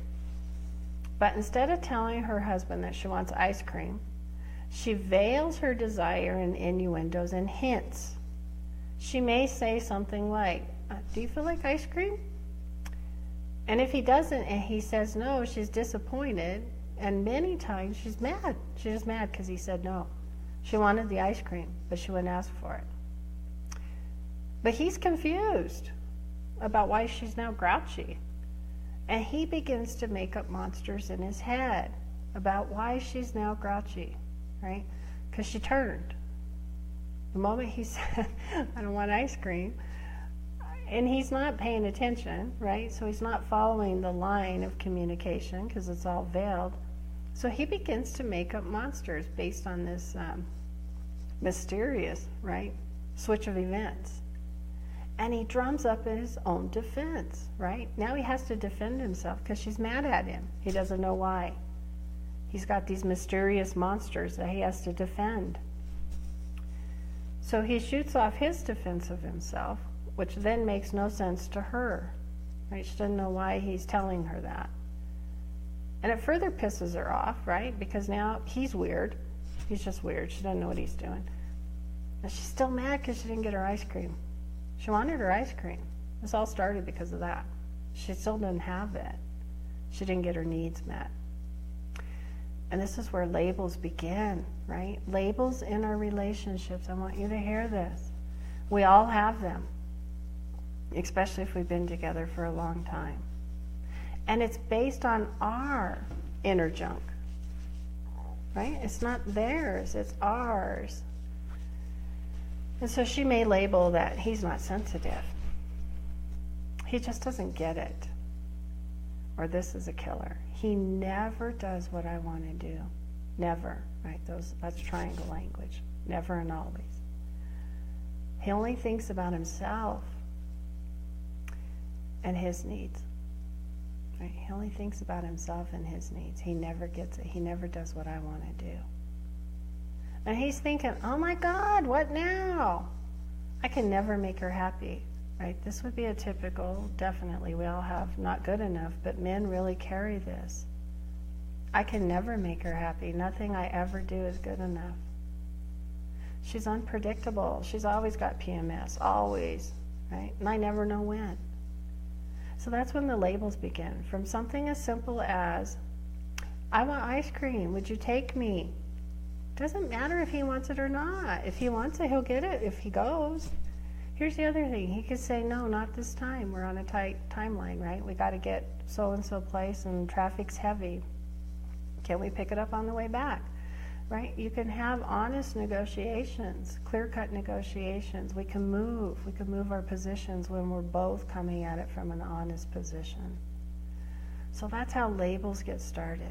Speaker 1: But instead of telling her husband that she wants ice cream, she veils her desire in innuendos and hints. She may say something like, do you feel like ice cream? And if he doesn't and he says no, she's disappointed. And many times she's mad. She's just mad because he said no. She wanted the ice cream, but she wouldn't ask for it. But he's confused about why she's now grouchy. And he begins to make up monsters in his head about why she's now grouchy, right? Because she turned. The moment he said, I don't want ice cream, and he's not paying attention, right? So he's not following the line of communication because it's all veiled. So he begins to make up monsters based on this mysterious, right, switch of events. And he drums up in his own defense, right? Now he has to defend himself because she's mad at him. He doesn't know why. He's got these mysterious monsters that he has to defend. So he shoots off his defense of himself, which then makes no sense to her, right? She doesn't know why he's telling her that. And it further pisses her off, right? Because now he's weird. He's just weird. She doesn't know what he's doing. And she's still mad because she didn't get her ice cream. She wanted her ice cream. This all started because of that. She still didn't have it. She didn't get her needs met. And this is where labels begin, right? Labels in our relationships. I want you to hear this. We all have them, especially if we've been together for a long time. And it's based on our inner junk, right? It's not theirs, it's ours. And so she may label that he's not sensitive. He just doesn't get it. Or this is a killer. He never does what I want to do. Never, right? That's triangle language. Never and always. He only thinks about himself and his needs. Right? He only thinks about himself and his needs. He never gets it. He never does what I want to do. And he's thinking, oh my God, what now? I can never make her happy, right? This would be a typical, definitely, we all have not good enough, but men really carry this. I can never make her happy. Nothing I ever do is good enough. She's unpredictable. She's always got PMS, always, right? And I never know when. So that's when the labels begin. From something as simple as, I want ice cream, would you take me? Doesn't matter if he wants it or not. If he wants it, he'll get it if he goes. Here's the other thing. He could say, no, not this time. We're on a tight timeline, right? We got to get so-and-so place and traffic's heavy. Can we pick it up on the way back? Right? You can have honest negotiations, clear-cut negotiations. We can move our positions when we're both coming at it from an honest position. So that's how labels get started.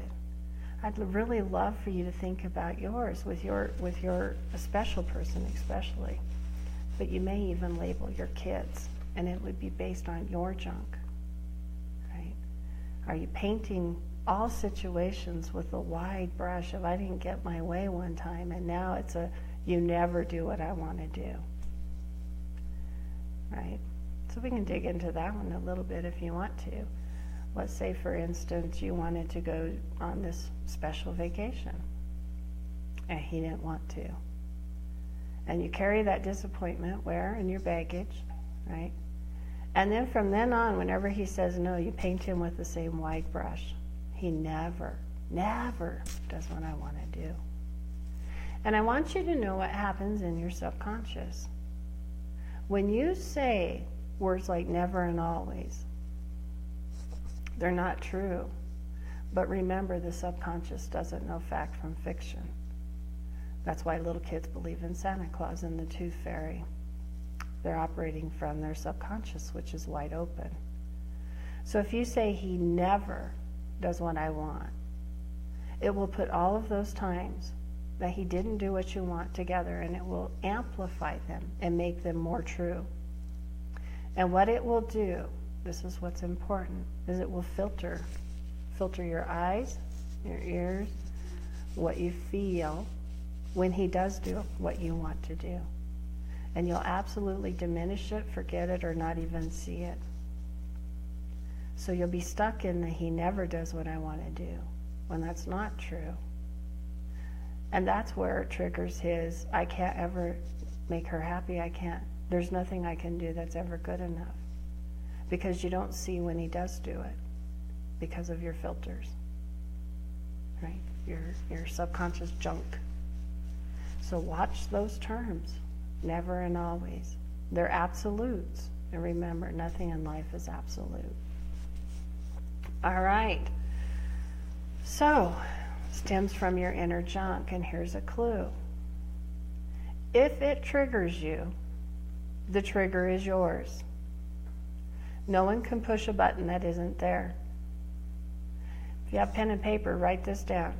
Speaker 1: I'd really love for you to think about yours with your a special person especially. But you may even label your kids, and it would be based on your junk, right? Are you painting all situations with a wide brush of I didn't get my way one time, and now it's a you never do what I want to do, right? So we can dig into that one a little bit if you want to. Let's say, for instance, you wanted to go on this special vacation, and he didn't want to. And you carry that disappointment where? In your baggage, right? And then from then on, whenever he says no, you paint him with the same wide brush. He never does what I want to do. And I want you to know what happens in your subconscious. When you say words like never and always, they're not true. But remember, the subconscious doesn't know fact from fiction. That's why little kids believe in Santa Claus and the Tooth Fairy. They're operating from their subconscious, which is wide open. So if you say he never does what I want, it will put all of those times that he didn't do what you want together, and it will amplify them and make them more true. And what it will do, this is what's important, is it will filter your eyes, your ears, what you feel when he does do what you want to do. And you'll absolutely diminish it, forget it, or not even see it. So you'll be stuck in the he never does what I want to do, when that's not true. And that's where it triggers his, I can't ever make her happy, there's nothing I can do that's ever good enough. Because you don't see when he does do it, because of your filters, right? Your subconscious junk. So watch those terms, never and always. They're absolutes. And remember, nothing in life is absolute. All right. So, stems from your inner junk, and here's a clue. If it triggers you, the trigger is yours. No one can push a button that isn't there. If you have pen and paper, write this down.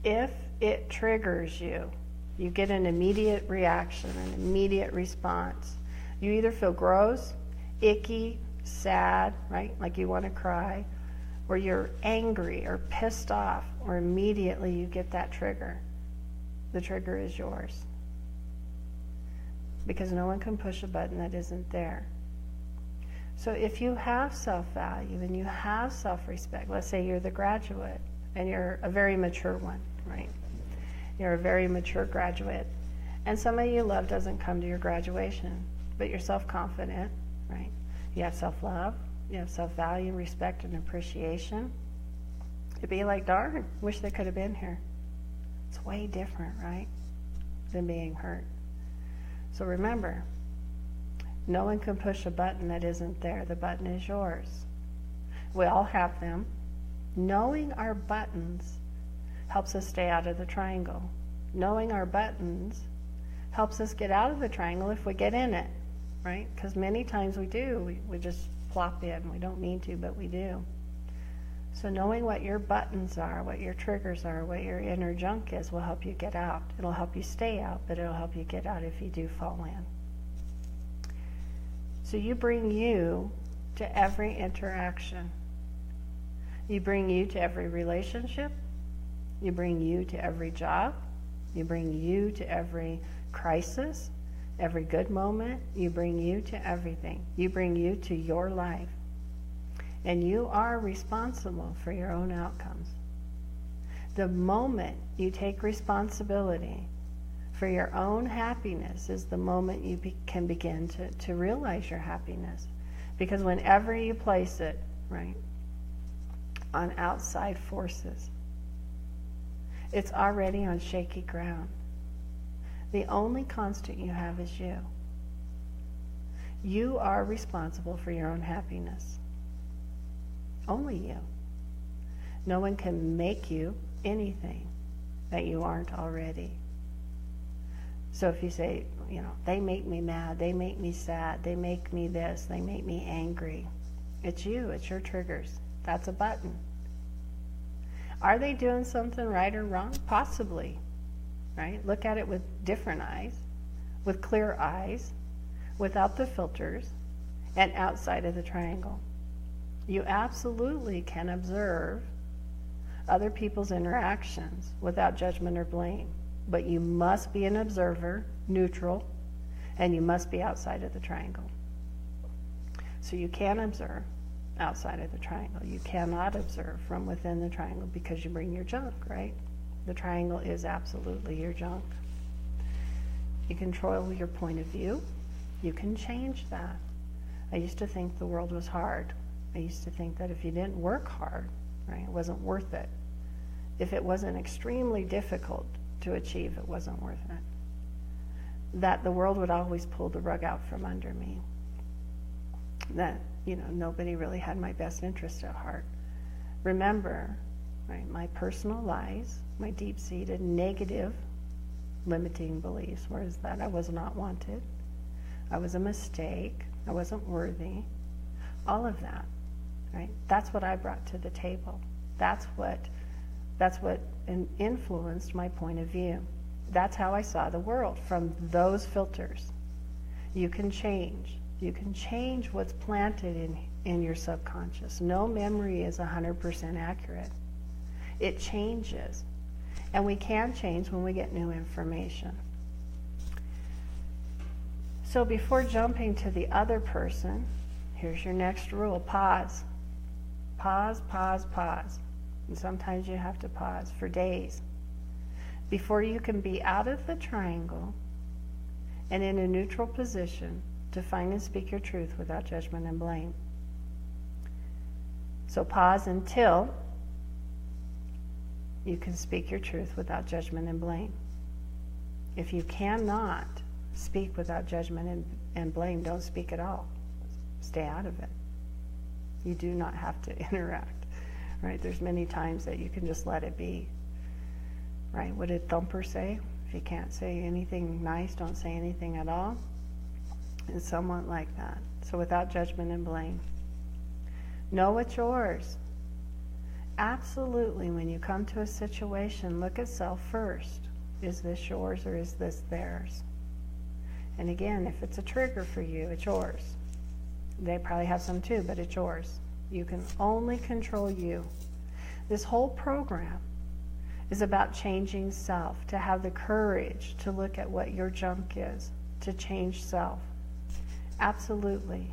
Speaker 1: If it triggers you, you get an immediate reaction, an immediate response. You either feel gross, icky, sad, right? Like you want to cry, or you're angry or pissed off, or immediately you get that trigger. The trigger is yours. Because no one can push a button that isn't there. So if you have self-value and you have self-respect, let's say you're the graduate and you're a very mature one, right? You're a very mature graduate, and somebody you love doesn't come to your graduation, but you're self-confident, right? You have self-love, you have self-value, respect, and appreciation. It'd be like, darn, wish they could have been here. It's way different, right, than being hurt. So remember, no one can push a button that isn't there. The button is yours. We all have them. Knowing our buttons helps us stay out of the triangle. Knowing our buttons helps us get out of the triangle if we get in it, right? Because many times we do. We just plop in. We don't mean to, but we do. So knowing what your buttons are, what your triggers are, what your inner junk is will help you get out. It'll help you stay out, but it'll help you get out if you do fall in. So you bring you to every interaction. You bring you to every relationship. You bring you to every job. You bring you to every crisis, every good moment. You bring you to everything. You bring you to your life. And you are responsible for your own outcomes. The moment you take responsibility for your own happiness is the moment you can begin to realize your happiness. Because whenever you place it, right, on outside forces, it's already on shaky ground. The only constant you have is you. You are responsible for your own happiness. Only you. No one can make you anything that you aren't already. So if you say, they make me mad, they make me sad, they make me this, they make me angry, it's you, it's your triggers. That's a button. Are they doing something right or wrong? Possibly, right? Look at it with different eyes, with clear eyes, without the filters, and outside of the triangle. You absolutely can observe other people's interactions without judgment or blame. But you must be an observer, neutral, and you must be outside of the triangle. So you can observe outside of the triangle. You cannot observe from within the triangle because you bring your junk, right? The triangle is absolutely your junk. You control your point of view. You can change that. I used to think the world was hard. I used to think that if you didn't work hard, right, it wasn't worth it. If it wasn't extremely difficult to achieve, it wasn't worth it. That the world would always pull the rug out from under me. That, nobody really had my best interest at heart. Remember, right, my personal lies, my deep-seated negative limiting beliefs, whereas that I was not wanted, I was a mistake, I wasn't worthy, all of that, right? That's what I brought to the table. That's what influenced my point of view. That's how I saw the world, from those filters. You can change. You can change what's planted in your subconscious. No memory is 100% accurate. It changes. And we can change when we get new information. So before jumping to the other person Here's your next rule. Pause. Pause, pause, pause. And sometimes you have to pause for days before you can be out of the triangle and in a neutral position to find and speak your truth without judgment and blame. So pause until you can speak your truth without judgment and blame. If you cannot speak without judgment and blame, don't speak at all. Stay out of it. You do not have to interact, right? There's many times that you can just let it be, right? What did Thumper say? If you can't say anything nice, don't say anything at all. It's somewhat like that. So without judgment and blame. Know what's yours. Absolutely, when you come to a situation, look at self first. Is this yours or is this theirs? And again, if it's a trigger for you, it's yours. They probably have some too, but it's yours. You can only control you. This whole program is about changing self, to have the courage to look at what your junk is, to change self. Absolutely.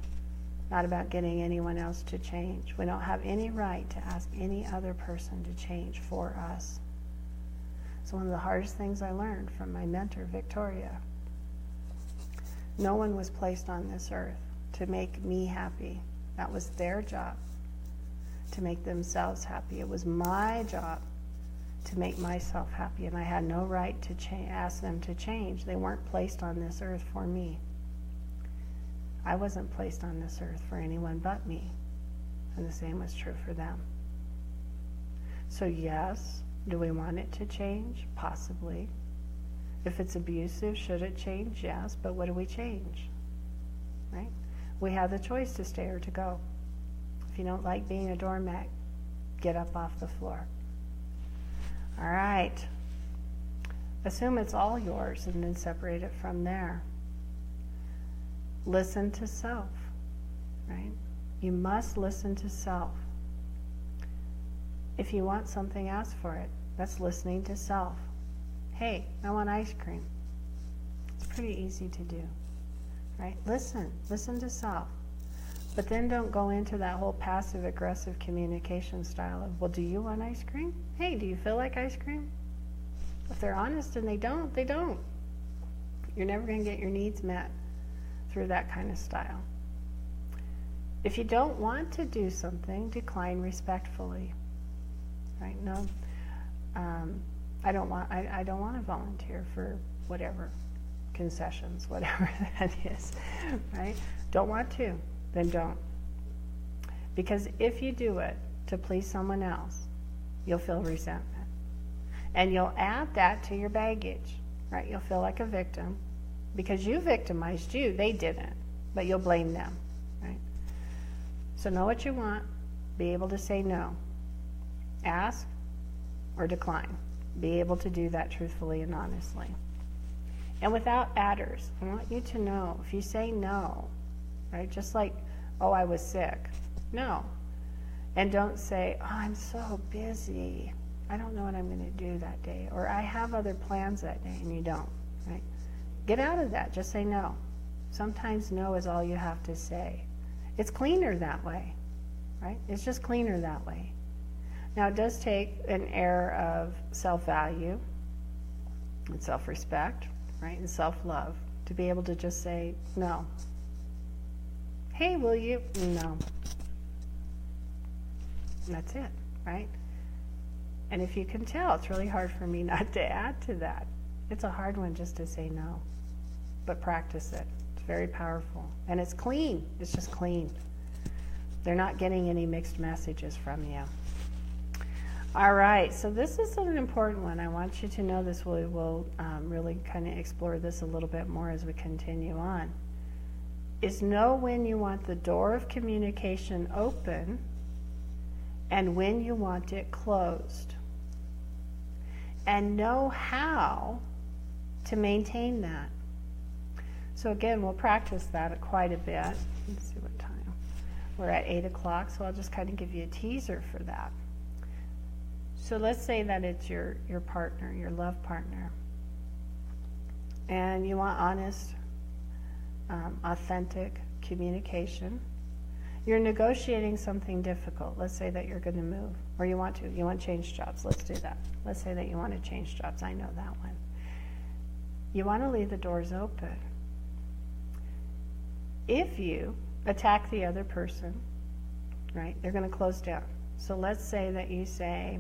Speaker 1: Not about getting anyone else to change. We don't have any right to ask any other person to change for us. It's one of the hardest things I learned from my mentor, Victoria. No one was placed on this earth to make me happy. That was their job, to make themselves happy. It was my job to make myself happy, and I had no right to ask them to change. They weren't placed on this earth for me. I wasn't placed on this earth for anyone but me, and the same was true for them. So yes, do we want it to change? Possibly. If it's abusive, should it change? Yes, but what do we change? Right? We have the choice to stay or to go. If you don't like being a doormat, get up off the floor. All right. Assume it's all yours and then separate it from there. Listen to self, right? You must listen to self. If you want something, ask for it. That's listening to self. Hey, I want ice cream. It's pretty easy to do, right? Listen to self. But then don't go into that whole passive-aggressive communication style of, well, do you want ice cream? Hey, do you feel like ice cream? If they're honest and they don't, they don't. You're never going to get your needs met through that kind of style. If you don't want to do something, decline respectfully. Right? No, I don't want to volunteer for whatever concessions, whatever that is. Right? Don't want to, then don't. Because if you do it to please someone else, you'll feel resentment. And you'll add that to your baggage. Right? You'll feel like a victim. Because you victimized you, they didn't, but you'll blame them, right? So know what you want, be able to say no, ask or decline, be able to do that truthfully and honestly. And without adders, I want you to know, if you say no, right, just like, oh, I was sick, no. And don't say, oh, I'm so busy, I don't know what I'm going to do that day, or I have other plans that day, and you don't, right? Get out of that. Just say no. Sometimes no is all you have to say. It's cleaner that way, right? It's just cleaner that way. Now, it does take an air of self-value and self-respect, right, and self-love to be able to just say no. Hey, will you? No. And that's it, right? And if you can tell, it's really hard for me not to add to that. It's a hard one just to say no, but practice it. It's very powerful. And it's clean. It's just clean. They're not getting any mixed messages from you. All right, so this is an important one. I want you to know this. We'll really kind of explore this a little bit more as we continue on. Is know when you want the door of communication open and when you want it closed. And know how to maintain that. So again, we'll practice that quite a bit. Let's see what time. We're at 8 o'clock, so I'll just kind of give you a teaser for that. So let's say that it's your partner, your love partner, and you want honest, authentic communication. You're negotiating something difficult. Let's say that you're going to move, or you want to change jobs. Let's do that. Let's say that you want to change jobs. I know that one. You want to leave the doors open. If you attack the other person, right, they're going to close down. So let's say that you say,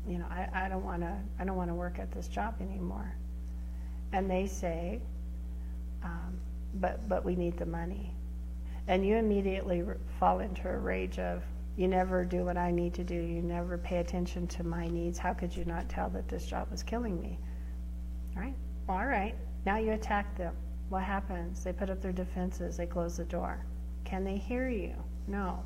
Speaker 1: you know, I don't want to work at this job anymore. And they say, but we need the money. And you immediately fall into a rage of, you never do what I need to do. You never pay attention to my needs. How could you not tell that this job was killing me? All right. Now you attack them. What happens? They put up their defenses. They close the door. Can they hear you? No.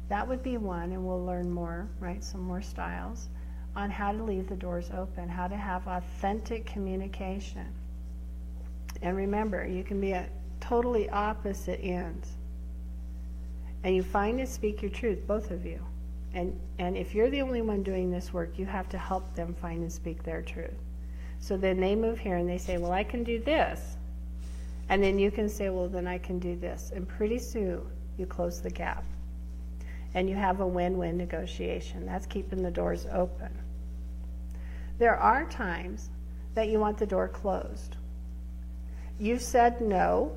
Speaker 1: That would be one, and we'll learn more, right? Some more styles on how to leave the doors open, how to have authentic communication. And remember, you can be at totally opposite ends. And you find and speak your truth, both of you. And if you're the only one doing this work, you have to help them find and speak their truth. So then they move here and they say, well, I can do this. And then you can say, well, then I can do this. And pretty soon, you close the gap. And you have a win-win negotiation. That's keeping the doors open. There are times that you want the door closed. You've said no.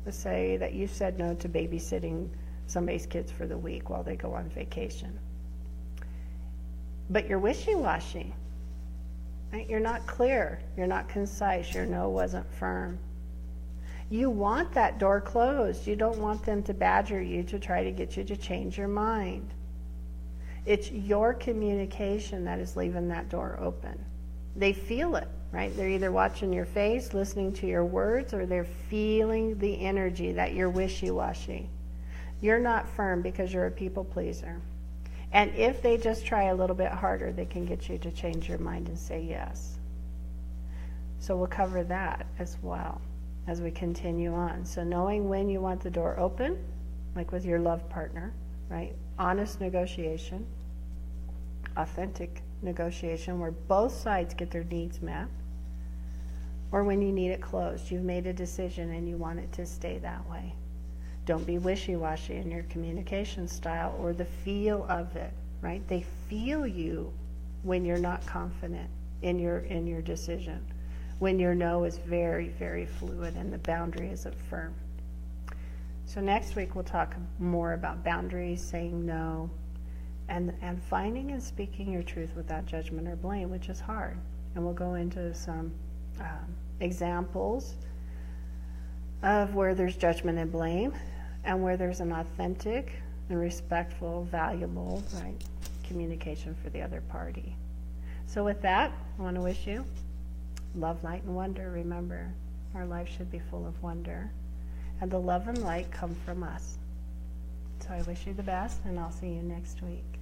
Speaker 1: Let's say that you said no to babysitting somebody's kids for the week while they go on vacation. But you're wishy-washy. Right? You're not clear. You're not concise. Your no wasn't firm. You want that door closed. You don't want them to badger you to try to get you to change your mind. It's your communication that is leaving that door open. They feel it, right? They're either watching your face, listening to your words, or they're feeling the energy that you're wishy-washy. You're not firm because you're a people pleaser. And if they just try a little bit harder, they can get you to change your mind and say yes. So we'll cover that as well as we continue on. So knowing when you want the door open, like with your love partner, right? Honest negotiation, authentic negotiation where both sides get their needs met, or when you need it closed. You've made a decision and you want it to stay that way. Don't be wishy-washy in your communication style or the feel of it, right? They feel you when you're not confident in your decision, when your no is very, very fluid and the boundary isn't firm. So next week we'll talk more about boundaries, saying no, and finding and speaking your truth without judgment or blame, which is hard. And we'll go into some examples of where there's judgment and blame, and where there's an authentic and respectful, valuable, right, communication for the other party. So with that, I want to wish you love, light, and wonder. Remember, our life should be full of wonder, and the love and light come from us. So I wish you the best, and I'll see you next week.